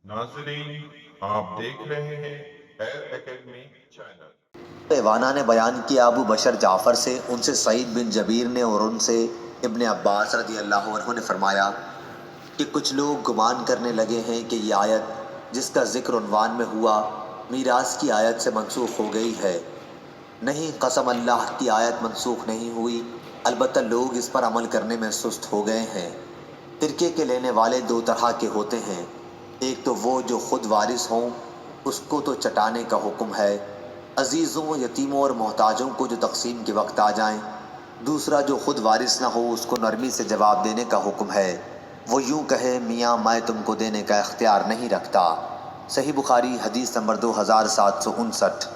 ناظرین، آپ دیکھ رہے ہیں ایئر اکیڈمی چینل۔ ایوانا نے بیان کیا ابو بشر جعفر سے، ان سے سعید بن جبیر نے اور ان سے ابن عباس رضی اللہ عنہ نے فرمایا کہ کچھ لوگ گمان کرنے لگے ہیں کہ یہ آیت جس کا ذکر عنوان میں ہوا میراث کی آیت سے منسوخ ہو گئی ہے۔ نہیں، قسم اللہ کی آیت منسوخ نہیں ہوئی، البتہ لوگ اس پر عمل کرنے میں سست ہو گئے ہیں۔ ترکے کے لینے والے دو طرح کے ہوتے ہیں، ایک تو وہ جو خود وارث ہوں، اس کو تو چٹانے کا حکم ہے، عزیزوں، یتیموں اور محتاجوں کو جو تقسیم کے وقت آ جائیں۔ دوسرا جو خود وارث نہ ہو، اس کو نرمی سے جواب دینے کا حکم ہے، وہ یوں کہے میاں میں تم کو دینے کا اختیار نہیں رکھتا۔ صحیح بخاری حدیث نمبر 2759۔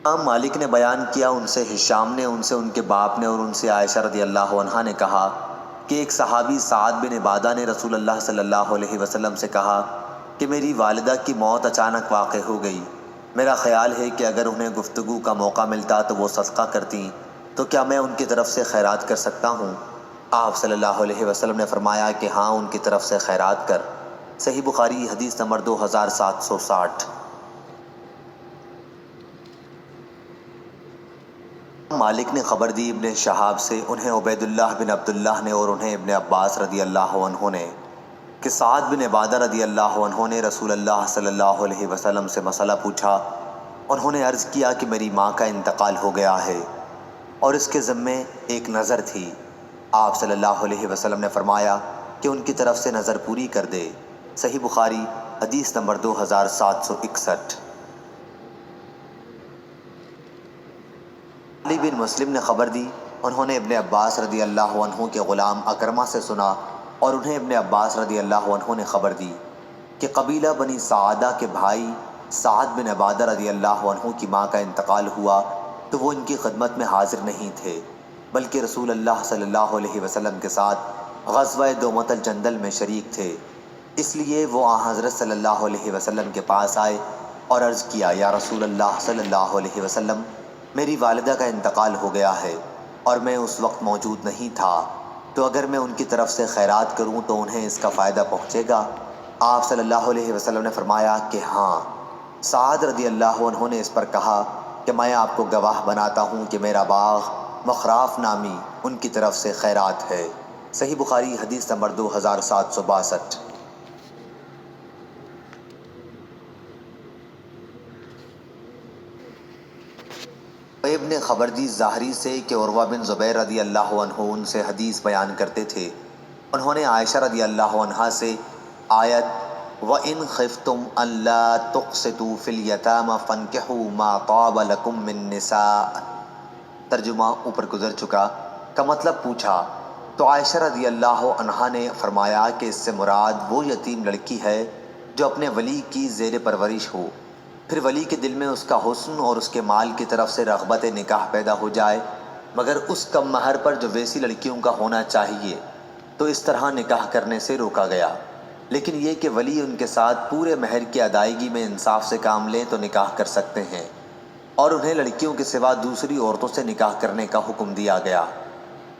امام مالک نے بیان کیا، ان سے ہشام نے، ان سے ان کے باپ نے اور ان سے عائشہ رضی اللہ عنہا نے کہا کہ ایک صحابی سعد بن عبادہ نے رسول اللہ صلی اللہ علیہ وسلم سے کہا کہ میری والدہ کی موت اچانک واقع ہو گئی، میرا خیال ہے کہ اگر انہیں گفتگو کا موقع ملتا تو وہ صدقہ کرتیں، تو کیا میں ان کی طرف سے خیرات کر سکتا ہوں؟ آپ صلی اللہ علیہ وسلم نے فرمایا کہ ہاں، ان کی طرف سے خیرات کر۔ صحیح بخاری حدیث نمبر 2760۔ مالک نے خبر دی ابن شہاب سے، انہیں عبید اللہ بن عبداللہ نے اور انہیں ابن عباس رضی اللہ عنہ نے، کہ سعد بن عبادہ رضی اللہ عنہ نے رسول اللہ صلی اللہ علیہ وسلم سے مسئلہ پوچھا۔ انہوں نے عرض کیا کہ میری ماں کا انتقال ہو گیا ہے اور اس کے ذمے ایک نظر تھی۔ آپ صلی اللہ علیہ وسلم نے فرمایا کہ ان کی طرف سے نظر پوری کر دے۔ صحیح بخاری حدیث نمبر 2761۔ علی بن مسلم نے خبر دی، انہوں نے ابن عباس رضی اللہ عنہ کے غلام اکرمہ سے سنا اور انہیں ابن عباس رضی اللہ عنہ نے خبر دی کہ قبیلہ بنی سعادہ کے بھائی سعد بن عبادہ رضی اللہ عنہ کی ماں کا انتقال ہوا تو وہ ان کی خدمت میں حاضر نہیں تھے، بلکہ رسول اللہ صلی اللہ علیہ وسلم کے ساتھ غزوہ دومت الجندل میں شریک تھے۔ اس لیے وہ حضرت صلی اللہ علیہ وسلم کے پاس آئے اور عرض کیا، یا رسول اللہ صلی اللہ علیہ وسلم، میری والدہ کا انتقال ہو گیا ہے اور میں اس وقت موجود نہیں تھا، تو اگر میں ان کی طرف سے خیرات کروں تو انہیں اس کا فائدہ پہنچے گا؟ آپ صلی اللہ علیہ وسلم نے فرمایا کہ ہاں۔ سعد رضی اللہ عنہ نے اس پر کہا کہ میں آپ کو گواہ بناتا ہوں کہ میرا باغ مخراف نامی ان کی طرف سے خیرات ہے۔ صحیح بخاری حدیث نمبر 2762۔ ابن نے خبر دی ظاہری سے کہ عروہ بن زبیر رضی اللہ عنہ ان سے حدیث بیان کرتے تھے۔ انہوں نے عائشہ رضی اللہ عنہا سے آیت وَإِنْ خِفْتُمْ أَلَّا تُقْسِطُوا فِي الْيَتَامَى فَانكِحُوا مَا طَابَ لَكُم مِّن نِّسَاءٍ، ترجمہ اوپر گزر چکا، کا مطلب پوچھا تو عائشہ رضی اللہ عنہا نے فرمایا کہ اس سے مراد وہ یتیم لڑکی ہے جو اپنے ولی کی زیر پرورش ہو، پھر ولی کے دل میں اس کا حسن اور اس کے مال کی طرف سے رغبت نکاح پیدا ہو جائے، مگر اس کم مہر پر جو ویسی لڑکیوں کا ہونا چاہیے، تو اس طرح نکاح کرنے سے روکا گیا۔ لیکن یہ کہ ولی ان کے ساتھ پورے مہر کی ادائیگی میں انصاف سے کام لیں تو نکاح کر سکتے ہیں، اور انہیں لڑکیوں کے سوا دوسری عورتوں سے نکاح کرنے کا حکم دیا گیا۔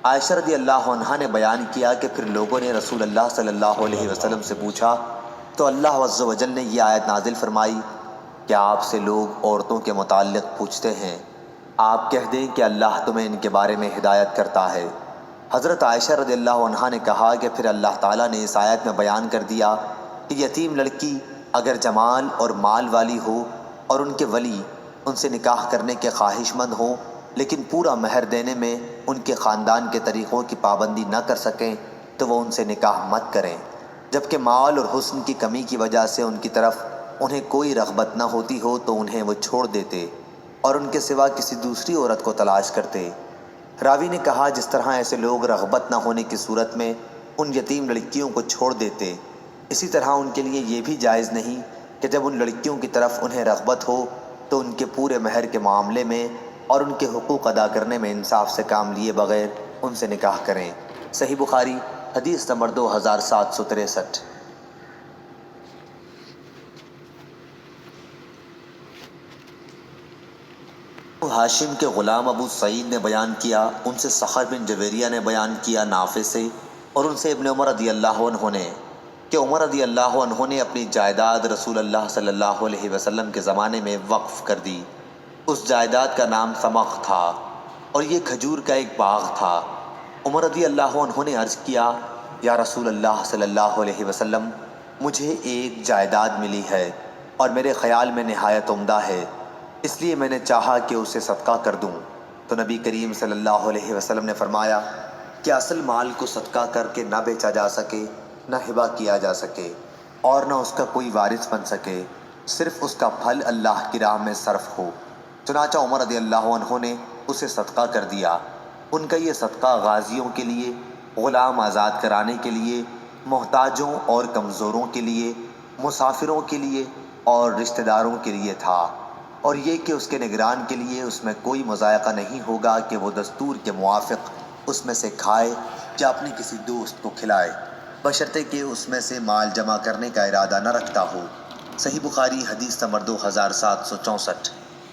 عائشہ رضی اللہ عنہا نے بیان کیا کہ پھر لوگوں نے رسول اللہ صلی اللہ علیہ وسلم سے پوچھا تو اللہ عز و جل نے یہ آیت نازل فرمائی کہ آپ سے لوگ عورتوں کے متعلق پوچھتے ہیں، آپ کہہ دیں کہ اللہ تمہیں ان کے بارے میں ہدایت کرتا ہے۔ حضرت عائشہ رضی اللہ عنہا نے کہا کہ پھر اللہ تعالیٰ نے اس آیت میں بیان کر دیا کہ یتیم لڑکی اگر جمال اور مال والی ہو اور ان کے ولی ان سے نکاح کرنے کے خواہش مند ہوں، لیکن پورا مہر دینے میں ان کے خاندان کے طریقوں کی پابندی نہ کر سکیں تو وہ ان سے نکاح مت کریں، جبکہ مال اور حسن کی کمی کی وجہ سے ان کی طرف انہیں کوئی رغبت نہ ہوتی ہو تو انہیں وہ چھوڑ دیتے اور ان کے سوا کسی دوسری عورت کو تلاش کرتے۔ راوی نے کہا جس طرح ایسے لوگ رغبت نہ ہونے کی صورت میں ان یتیم لڑکیوں کو چھوڑ دیتے، اسی طرح ان کے لیے یہ بھی جائز نہیں کہ جب ان لڑکیوں کی طرف انہیں رغبت ہو تو ان کے پورے مہر کے معاملے میں اور ان کے حقوق ادا کرنے میں انصاف سے کام لیے بغیر ان سے نکاح کریں۔ صحیح بخاری حدیث نمبر 2763۔ ہاشم کے غلام ابو سعید نے بیان کیا، ان سے صخر بن جویریہ نے بیان کیا نافع سے اور ان سے ابن عمر رضی اللہ عنہ نے کہ عمر رضی اللہ عنہ نے اپنی جائیداد رسول اللہ صلی اللہ علیہ وسلم کے زمانے میں وقف کر دی۔ اس جائیداد کا نام سمخ تھا اور یہ کھجور کا ایک باغ تھا۔ عمر رضی اللہ عنہ نے عرض کیا، یا رسول اللہ صلی اللہ علیہ وسلم، مجھے ایک جائیداد ملی ہے اور میرے خیال میں نہایت عمدہ ہے، اس لیے میں نے چاہا کہ اسے صدقہ کر دوں۔ تو نبی کریم صلی اللہ علیہ وسلم نے فرمایا کہ اصل مال کو صدقہ کر کے نہ بیچا جا سکے، نہ ہبہ کیا جا سکے اور نہ اس کا کوئی وارث بن سکے، صرف اس کا پھل اللہ کی راہ میں صرف ہو۔ چنانچہ عمر رضی اللہ عنہ نے اسے صدقہ کر دیا۔ ان کا یہ صدقہ غازیوں کے لیے، غلام آزاد کرانے کے لیے، محتاجوں اور کمزوروں کے لیے، مسافروں کے لیے اور رشتہ داروں کے لیے تھا، اور یہ کہ اس کے نگران کے لیے اس میں کوئی مضائقہ نہیں ہوگا کہ وہ دستور کے موافق اس میں سے کھائے یا اپنے کسی دوست کو کھلائے، بشرطے کہ اس میں سے مال جمع کرنے کا ارادہ نہ رکھتا ہو۔ صحیح بخاری حدیث نمبر 2764۔